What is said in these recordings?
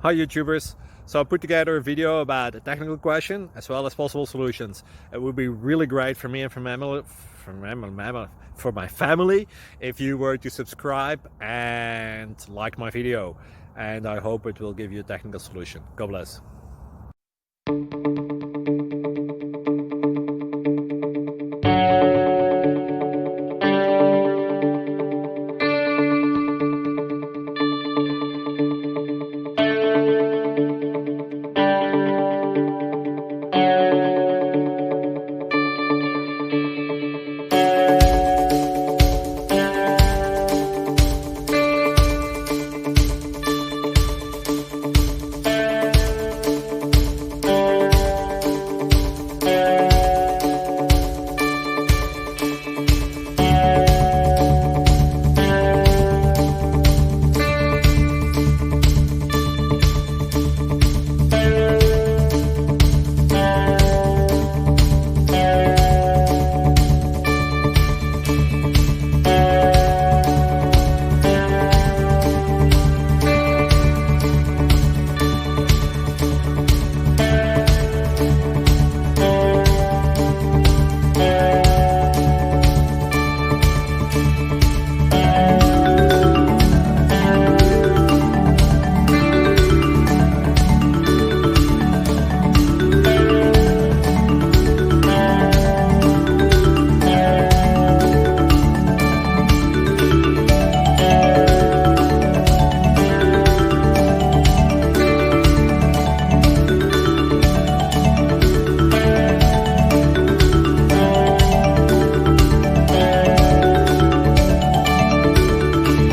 Hi YouTubers! So I put together a video about a technical question as well as possible solutions. It would be really great for me and for my family if you were to subscribe and like my video, and I hope it will give you a technical solution. God bless.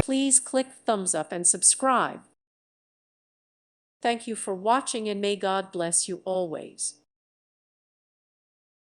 Please click thumbs up and subscribe. Thank you for watching, and may God bless you always.